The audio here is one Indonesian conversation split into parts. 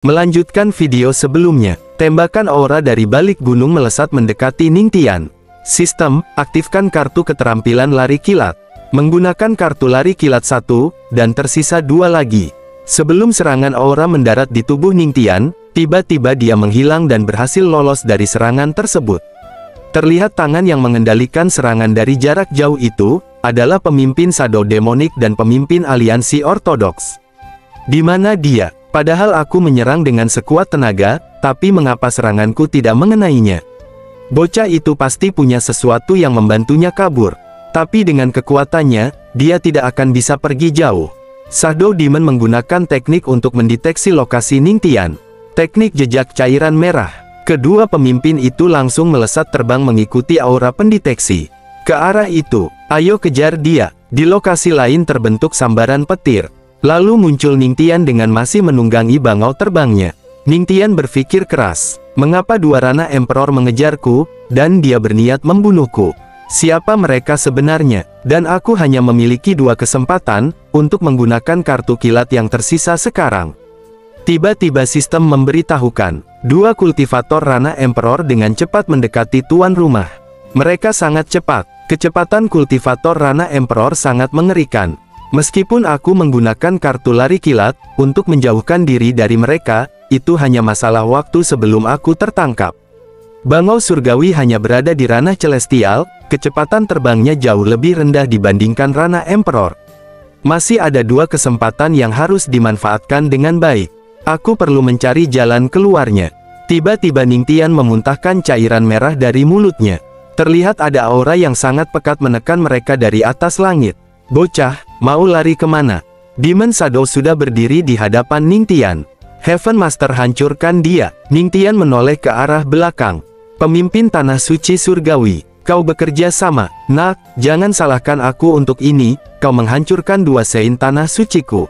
Melanjutkan video sebelumnya, tembakan aura dari balik gunung melesat mendekati Ningtian. Sistem, aktifkan kartu keterampilan lari kilat. Menggunakan kartu lari kilat 1, dan tersisa 2 lagi. Sebelum serangan aura mendarat di tubuh Ningtian, tiba-tiba dia menghilang dan berhasil lolos dari serangan tersebut. Terlihat tangan yang mengendalikan serangan dari jarak jauh itu, adalah pemimpin Shadow Demonic dan pemimpin aliansi ortodoks. Di mana dia? Padahal aku menyerang dengan sekuat tenaga, tapi mengapa seranganku tidak mengenainya? Bocah itu pasti punya sesuatu yang membantunya kabur. Tapi dengan kekuatannya, dia tidak akan bisa pergi jauh. Shadow Demon menggunakan teknik untuk mendeteksi lokasi Ningtian. Teknik jejak cairan merah. Kedua pemimpin itu langsung melesat terbang mengikuti aura pendeteksi. Ke arah itu, ayo kejar dia. Di lokasi lain terbentuk sambaran petir. Lalu muncul Ningtian dengan masih menunggangi bangau terbangnya. Ningtian berpikir keras, mengapa dua Rana Emperor mengejarku, dan dia berniat membunuhku? Siapa mereka sebenarnya? Dan aku hanya memiliki 2 kesempatan, untuk menggunakan kartu kilat yang tersisa sekarang. Tiba-tiba sistem memberitahukan, 2 kultivator Rana Emperor dengan cepat mendekati tuan rumah. Mereka sangat cepat, kecepatan kultivator Rana Emperor sangat mengerikan. Meskipun aku menggunakan kartu lari kilat, untuk menjauhkan diri dari mereka, itu hanya masalah waktu sebelum aku tertangkap. Bangau surgawi hanya berada di ranah celestial, kecepatan terbangnya jauh lebih rendah dibandingkan Rana Emperor. Masih ada 2 kesempatan yang harus dimanfaatkan dengan baik. Aku perlu mencari jalan keluarnya. Tiba-tiba Ningtian memuntahkan cairan merah dari mulutnya. Terlihat ada aura yang sangat pekat menekan mereka dari atas langit. Bocah, mau lari kemana? Demon Shadow sudah berdiri di hadapan Ningtian. Heaven Master hancurkan dia. Ningtian menoleh ke arah belakang. Pemimpin Tanah Suci Surgawi, kau bekerja sama. Nak, jangan salahkan aku untuk ini, kau menghancurkan 2 sein Tanah Suciku.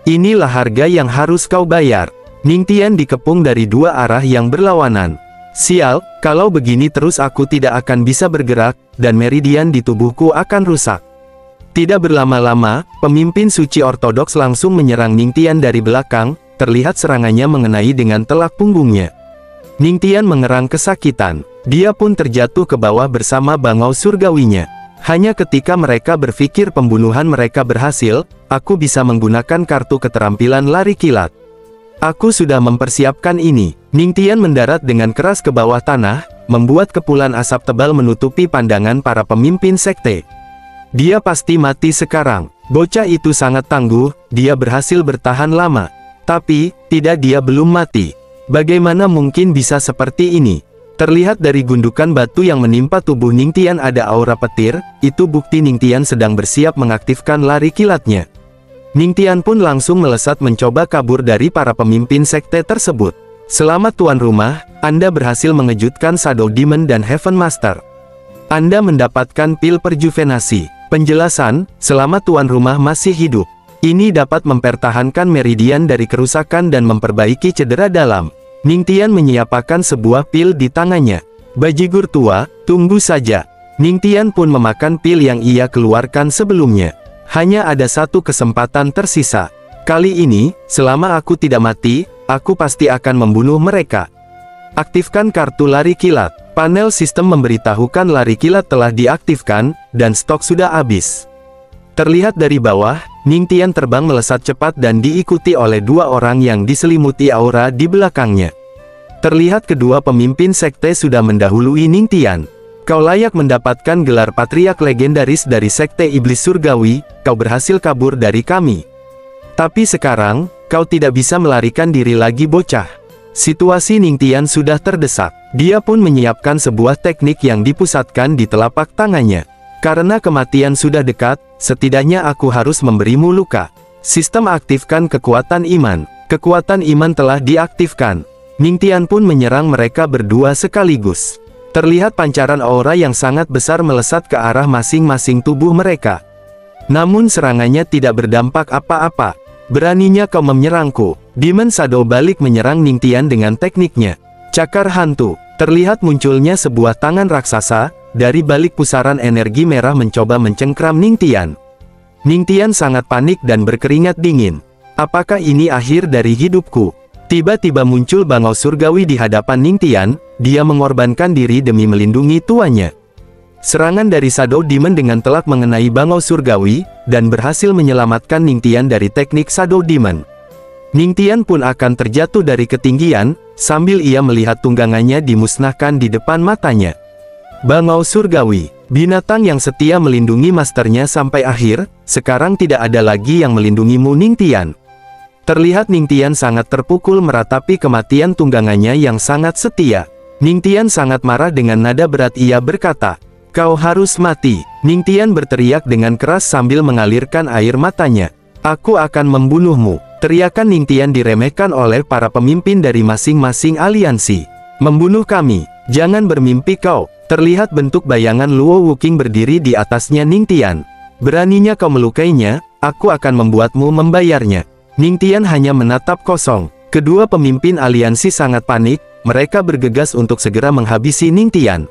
Inilah harga yang harus kau bayar. Ningtian dikepung dari 2 arah yang berlawanan. Sial, kalau begini terus aku tidak akan bisa bergerak, dan meridian di tubuhku akan rusak. Tidak berlama-lama, pemimpin suci ortodoks langsung menyerang Ningtian dari belakang, terlihat serangannya mengenai dengan telak punggungnya. Ningtian mengerang kesakitan, dia pun terjatuh ke bawah bersama bangau surgawinya. Hanya ketika mereka berpikir pembunuhan mereka berhasil, aku bisa menggunakan kartu keterampilan lari kilat. Aku sudah mempersiapkan ini. Ningtian mendarat dengan keras ke bawah tanah, membuat kepulan asap tebal menutupi pandangan para pemimpin sekte. Dia pasti mati sekarang. Bocah itu sangat tangguh, dia berhasil bertahan lama. Tapi, tidak, dia belum mati. Bagaimana mungkin bisa seperti ini? Terlihat dari gundukan batu yang menimpa tubuh Ningtian ada aura petir, itu bukti Ningtian sedang bersiap mengaktifkan lari kilatnya. Ningtian pun langsung melesat mencoba kabur dari para pemimpin sekte tersebut. Selamat tuan rumah, Anda berhasil mengejutkan Shadow Demon dan Heaven Master. Anda mendapatkan pil perjuvenasi. Penjelasan, selama tuan rumah masih hidup, ini dapat mempertahankan meridian dari kerusakan dan memperbaiki cedera dalam. Ningtian menyiapkan sebuah pil di tangannya. Bajigur tua, tunggu saja. Ningtian pun memakan pil yang ia keluarkan sebelumnya. Hanya ada 1 kesempatan tersisa. Kali ini, selama aku tidak mati, aku pasti akan membunuh mereka. Aktifkan kartu lari kilat. Panel sistem memberitahukan lari kilat telah diaktifkan, dan stok sudah habis. Terlihat dari bawah, Ningtian terbang melesat cepat dan diikuti oleh 2 orang yang diselimuti aura di belakangnya. Terlihat kedua pemimpin sekte sudah mendahului Ningtian. Kau layak mendapatkan gelar patriark legendaris dari sekte iblis surgawi, kau berhasil kabur dari kami. Tapi sekarang, kau tidak bisa melarikan diri lagi bocah. Situasi Ningtian sudah terdesak. Dia pun menyiapkan sebuah teknik yang dipusatkan di telapak tangannya. Karena kematian sudah dekat, setidaknya aku harus memberimu luka. Sistem aktifkan kekuatan iman. Kekuatan iman telah diaktifkan. Ningtian pun menyerang mereka berdua sekaligus. Terlihat pancaran aura yang sangat besar melesat ke arah masing-masing tubuh mereka. Namun serangannya tidak berdampak apa-apa. Beraninya kau menyerangku. Demon Shadow balik menyerang Ningtian dengan tekniknya. Cakar hantu. Terlihat munculnya sebuah tangan raksasa, dari balik pusaran energi merah mencoba mencengkram Ningtian. Ningtian sangat panik dan berkeringat dingin. Apakah ini akhir dari hidupku? Tiba-tiba muncul bangau surgawi di hadapan Ningtian, dia mengorbankan diri demi melindungi tuannya. Serangan dari Shadow Demon dengan telak mengenai bangau surgawi, dan berhasil menyelamatkan Ningtian dari teknik Shadow Demon. Ningtian pun akan terjatuh dari ketinggian, sambil ia melihat tunggangannya dimusnahkan di depan matanya. Bangau surgawi, binatang yang setia melindungi masternya sampai akhir, sekarang tidak ada lagi yang melindungimu Ningtian. Terlihat Ningtian sangat terpukul meratapi kematian tunggangannya yang sangat setia. Ningtian sangat marah dengan nada berat ia berkata, "Kau harus mati." Ningtian berteriak dengan keras sambil mengalirkan air matanya. "Aku akan membunuhmu." Teriakan Ningtian diremehkan oleh para pemimpin dari masing-masing aliansi. "Membunuh kami? Jangan bermimpi kau." Terlihat bentuk bayangan Luo Wuking berdiri di atasnya Ningtian. "Beraninya kau melukainya, aku akan membuatmu membayarnya." Ningtian hanya menatap kosong. Kedua pemimpin aliansi sangat panik, mereka bergegas untuk segera menghabisi Ningtian.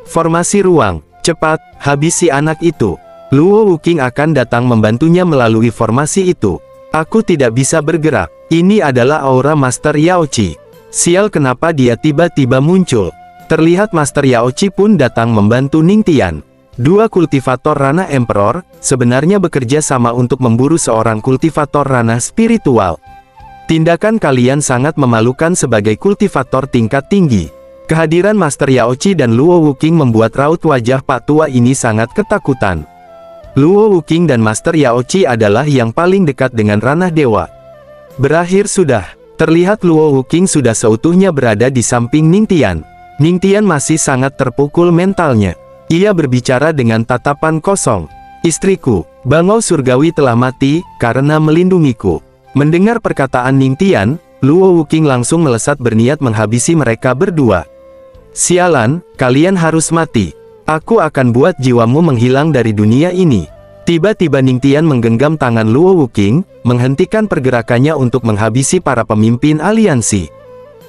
Formasi ruang, cepat, habisi anak itu. Luo Wuking akan datang membantunya melalui formasi itu. Aku tidak bisa bergerak. Ini adalah aura Master Yaochi. Sial, kenapa dia tiba-tiba muncul? Terlihat Master Yaochi pun datang membantu Ningtian. Dua kultivator ranah Emperor, sebenarnya bekerja sama untuk memburu seorang kultivator ranah spiritual. Tindakan kalian sangat memalukan sebagai kultivator tingkat tinggi. Kehadiran Master Yaochi dan Luo Wuking membuat raut wajah Pak Tua ini sangat ketakutan. Luo Wuking dan Master Yaochi adalah yang paling dekat dengan ranah dewa. Berakhir sudah. Terlihat Luo Wuking sudah seutuhnya berada di samping Ningtian. Ningtian masih sangat terpukul mentalnya. Ia berbicara dengan tatapan kosong. "Istriku, bangau surgawi telah mati, karena melindungiku." Mendengar perkataan Ningtian, Luo Wuking langsung melesat berniat menghabisi mereka berdua. "Sialan, kalian harus mati. Aku akan buat jiwamu menghilang dari dunia ini." Tiba-tiba Ningtian menggenggam tangan Luo Wuking, menghentikan pergerakannya untuk menghabisi para pemimpin aliansi.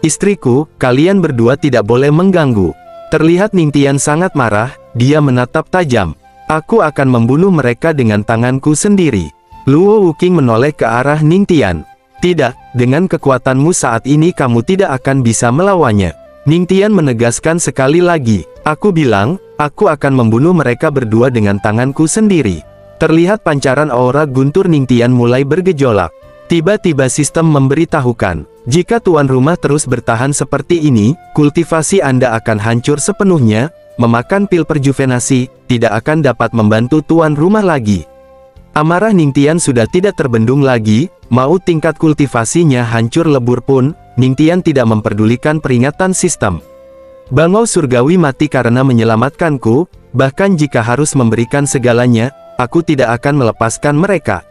"Istriku, kalian berdua tidak boleh mengganggu." Terlihat Ningtian sangat marah, dia menatap tajam. "Aku akan membunuh mereka dengan tanganku sendiri." Luo Wuking menoleh ke arah Ningtian. "Tidak, dengan kekuatanmu saat ini kamu tidak akan bisa melawannya." Ningtian menegaskan sekali lagi, "Aku bilang, aku akan membunuh mereka berdua dengan tanganku sendiri." Terlihat pancaran aura guntur Ningtian mulai bergejolak. Tiba-tiba sistem memberitahukan, jika tuan rumah terus bertahan seperti ini, kultivasi Anda akan hancur sepenuhnya, memakan pil perjuvenasi, tidak akan dapat membantu tuan rumah lagi. Amarah Ningtian sudah tidak terbendung lagi, mau tingkat kultivasinya hancur lebur pun, Ningtian tidak memperdulikan peringatan sistem. "Bangau surgawi mati karena menyelamatkanku, bahkan jika harus memberikan segalanya, aku tidak akan melepaskan mereka."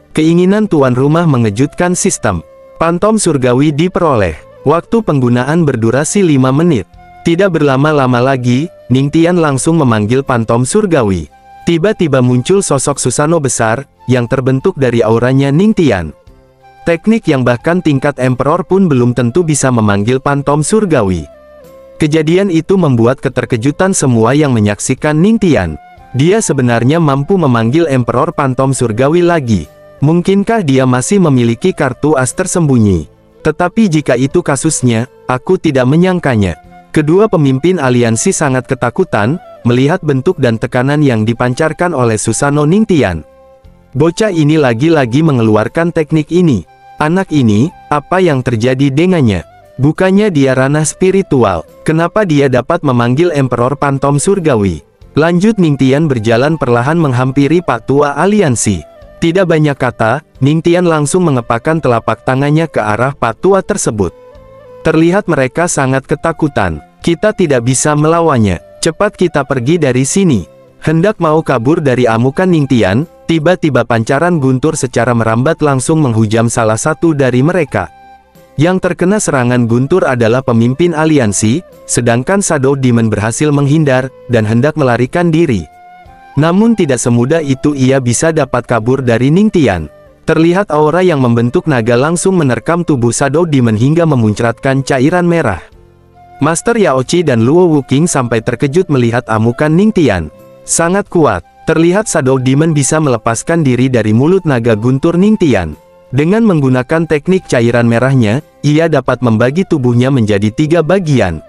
Keinginan tuan rumah mengejutkan sistem. Pantom surgawi diperoleh. Waktu penggunaan berdurasi 5 menit. Tidak berlama-lama lagi, Ningtian langsung memanggil pantom surgawi. Tiba-tiba muncul sosok Susano besar, yang terbentuk dari auranya Ningtian. Teknik yang bahkan tingkat Emperor pun belum tentu bisa memanggil pantom surgawi. Kejadian itu membuat keterkejutan semua yang menyaksikan Ningtian. Dia sebenarnya mampu memanggil Emperor pantom surgawi lagi. Mungkinkah dia masih memiliki kartu as tersembunyi? Tetapi jika itu kasusnya, aku tidak menyangkanya. Kedua pemimpin aliansi sangat ketakutan, melihat bentuk dan tekanan yang dipancarkan oleh Susano Ningtian. Bocah ini lagi-lagi mengeluarkan teknik ini. Anak ini, apa yang terjadi dengannya? Bukannya dia ranah spiritual, kenapa dia dapat memanggil Emperor pantom surgawi? Lanjut Ningtian berjalan perlahan menghampiri Pak Tua aliansi. Tidak banyak kata, Ningtian langsung mengepakkan telapak tangannya ke arah Pak Tua tersebut. Terlihat mereka sangat ketakutan. "Kita tidak bisa melawannya. Cepat kita pergi dari sini." Hendak mau kabur dari amukan Ningtian, tiba-tiba pancaran guntur secara merambat langsung menghujam salah satu dari mereka. Yang terkena serangan guntur adalah pemimpin aliansi, sedangkan Shadow Demon berhasil menghindar, dan hendak melarikan diri. Namun tidak semudah itu ia bisa dapat kabur dari Ningtian. Terlihat aura yang membentuk naga langsung menerkam tubuh Shadow Demon hingga memuncratkan cairan merah. Master Yaochi dan Luo Wuking sampai terkejut melihat amukan Ningtian. Sangat kuat, terlihat Shadow Demon bisa melepaskan diri dari mulut naga guntur Ningtian. Dengan menggunakan teknik cairan merahnya, ia dapat membagi tubuhnya menjadi 3 bagian.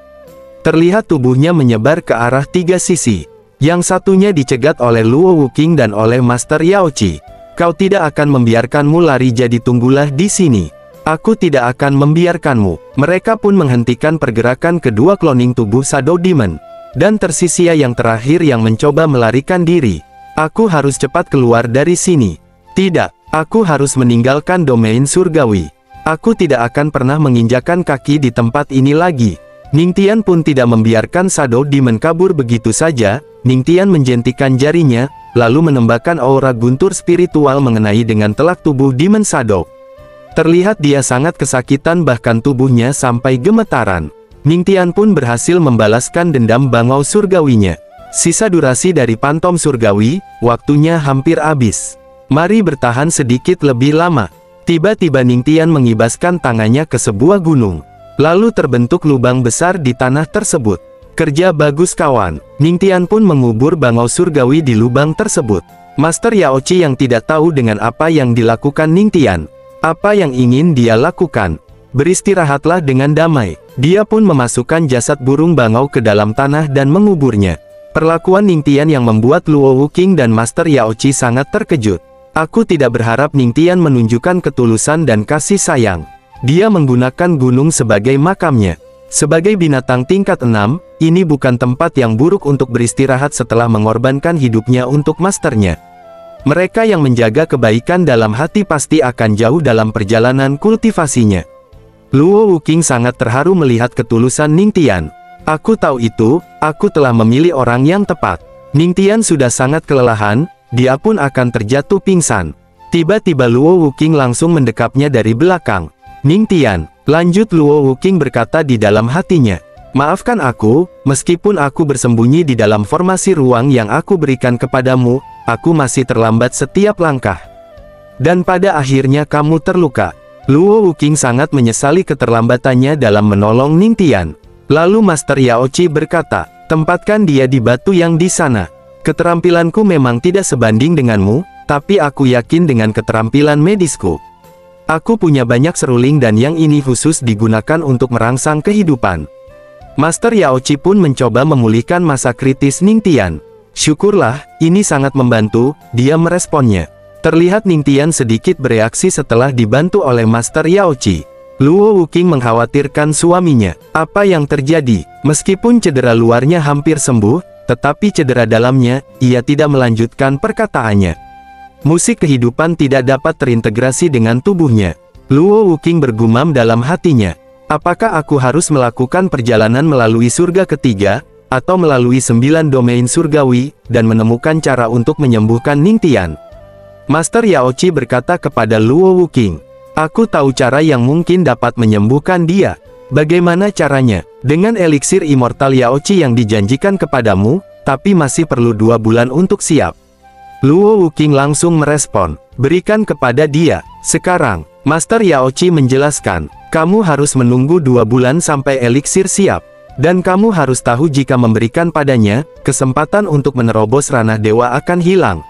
Terlihat tubuhnya menyebar ke arah 3 sisi. Yang satunya dicegat oleh Luo Wuqing dan oleh Master Yao Qi. Kau tidak akan membiarkanmu lari, jadi tunggulah di sini. Aku tidak akan membiarkanmu. Mereka pun menghentikan pergerakan kedua cloning tubuh Shadow Demon. Dan tersisia yang terakhir yang mencoba melarikan diri. Aku harus cepat keluar dari sini. Tidak, aku harus meninggalkan domain surgawi. Aku tidak akan pernah menginjakan kaki di tempat ini lagi. Ningtian pun tidak membiarkan Shadow Demon kabur begitu saja. Ningtian menjentikan jarinya, lalu menembakkan aura guntur spiritual mengenai dengan telak tubuh Demon Shadow. Terlihat dia sangat kesakitan, bahkan tubuhnya sampai gemetaran. Ningtian pun berhasil membalaskan dendam bangau surgawinya. Sisa durasi dari pantom surgawi, waktunya hampir habis. Mari bertahan sedikit lebih lama. Tiba-tiba Ningtian mengibaskan tangannya ke sebuah gunung. Lalu terbentuk lubang besar di tanah tersebut. Kerja bagus kawan. Ningtian pun mengubur bangau surgawi di lubang tersebut. Master Yao Qi yang tidak tahu dengan apa yang dilakukan Ningtian. Apa yang ingin dia lakukan? Beristirahatlah dengan damai. Dia pun memasukkan jasad burung bangau ke dalam tanah dan menguburnya. Perlakuan Ningtian yang membuat Luo Wuqing dan Master Yao Qi sangat terkejut. Aku tidak berharap Ningtian menunjukkan ketulusan dan kasih sayang. Dia menggunakan gunung sebagai makamnya. Sebagai binatang tingkat 6, ini bukan tempat yang buruk untuk beristirahat setelah mengorbankan hidupnya untuk masternya. Mereka yang menjaga kebaikan dalam hati pasti akan jauh dalam perjalanan kultivasinya. Luo Wuqing sangat terharu melihat ketulusan Ningtian. Aku tahu itu, aku telah memilih orang yang tepat. Ningtian sudah sangat kelelahan, dia pun akan terjatuh pingsan. Tiba-tiba Luo Wuqing langsung mendekapnya dari belakang. Ningtian, lanjut Luo Wuqing berkata di dalam hatinya. Maafkan aku, meskipun aku bersembunyi di dalam formasi ruang yang aku berikan kepadamu, aku masih terlambat setiap langkah. Dan pada akhirnya kamu terluka. Luo Wuqing sangat menyesali keterlambatannya dalam menolong Ningtian. Lalu Master Yao Qi berkata, tempatkan dia di batu yang di sana. Keterampilanku memang tidak sebanding denganmu, tapi aku yakin dengan keterampilan medisku. Aku punya banyak seruling dan yang ini khusus digunakan untuk merangsang kehidupan. Master Yao Qi pun mencoba memulihkan masa kritis Ningtian. Syukurlah, ini sangat membantu, dia meresponnya. Terlihat Ningtian sedikit bereaksi setelah dibantu oleh Master Yao Qi. Luo Wuqing mengkhawatirkan suaminya. Apa yang terjadi? Meskipun cedera luarnya hampir sembuh, tetapi cedera dalamnya, ia tidak melanjutkan perkataannya. Musik kehidupan tidak dapat terintegrasi dengan tubuhnya. Luo Wuqing bergumam dalam hatinya. Apakah aku harus melakukan perjalanan melalui surga ketiga, atau melalui 9 domain surgawi, dan menemukan cara untuk menyembuhkan Ningtian? Master Yao Qi berkata kepada Luo Wuqing. Aku tahu cara yang mungkin dapat menyembuhkan dia. Bagaimana caranya? Dengan eliksir immortal Yao Qi yang dijanjikan kepadamu, tapi masih perlu 2 bulan untuk siap. Luo Wuqing langsung merespon, berikan kepada dia, sekarang. Master Yao Qi menjelaskan, kamu harus menunggu 2 bulan sampai eliksir siap. Dan kamu harus tahu jika memberikan padanya, kesempatan untuk menerobos ranah dewa akan hilang.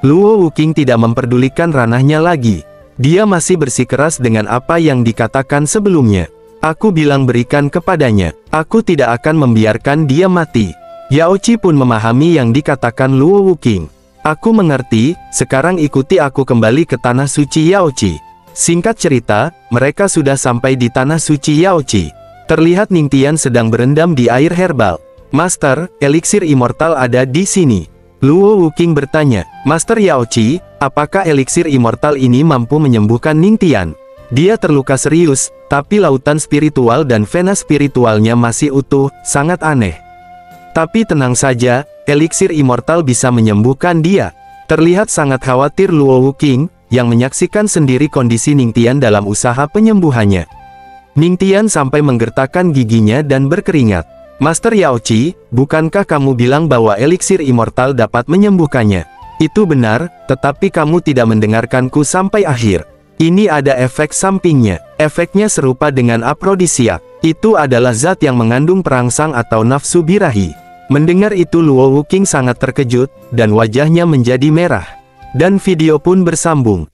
Luo Wuqing tidak memperdulikan ranahnya lagi. Dia masih bersikeras dengan apa yang dikatakan sebelumnya. Aku bilang berikan kepadanya, aku tidak akan membiarkan dia mati. Yao Qi pun memahami yang dikatakan Luo Wuqing. Aku mengerti, sekarang ikuti aku kembali ke tanah suci Yao Qi. Singkat cerita, mereka sudah sampai di tanah suci Yao Qi. Terlihat Ningtian sedang berendam di air herbal. Master, eliksir immortal ada di sini. Luo Wuqing bertanya, Master Yao Qi, apakah eliksir immortal ini mampu menyembuhkan Ningtian? Dia terluka serius, tapi lautan spiritual dan vena spiritualnya masih utuh, sangat aneh. Tapi tenang saja, eliksir immortal bisa menyembuhkan dia. Terlihat sangat khawatir Luo Wuqing, yang menyaksikan sendiri kondisi Ningtian dalam usaha penyembuhannya. Ningtian sampai menggertakkan giginya dan berkeringat. Master Yao Qi, bukankah kamu bilang bahwa eliksir immortal dapat menyembuhkannya? Itu benar, tetapi kamu tidak mendengarkanku sampai akhir. Ini ada efek sampingnya. Efeknya serupa dengan aprodisiak. Itu adalah zat yang mengandung perangsang atau nafsu birahi. Mendengar itu Luo Wuqing sangat terkejut, dan wajahnya menjadi merah. Dan video pun bersambung.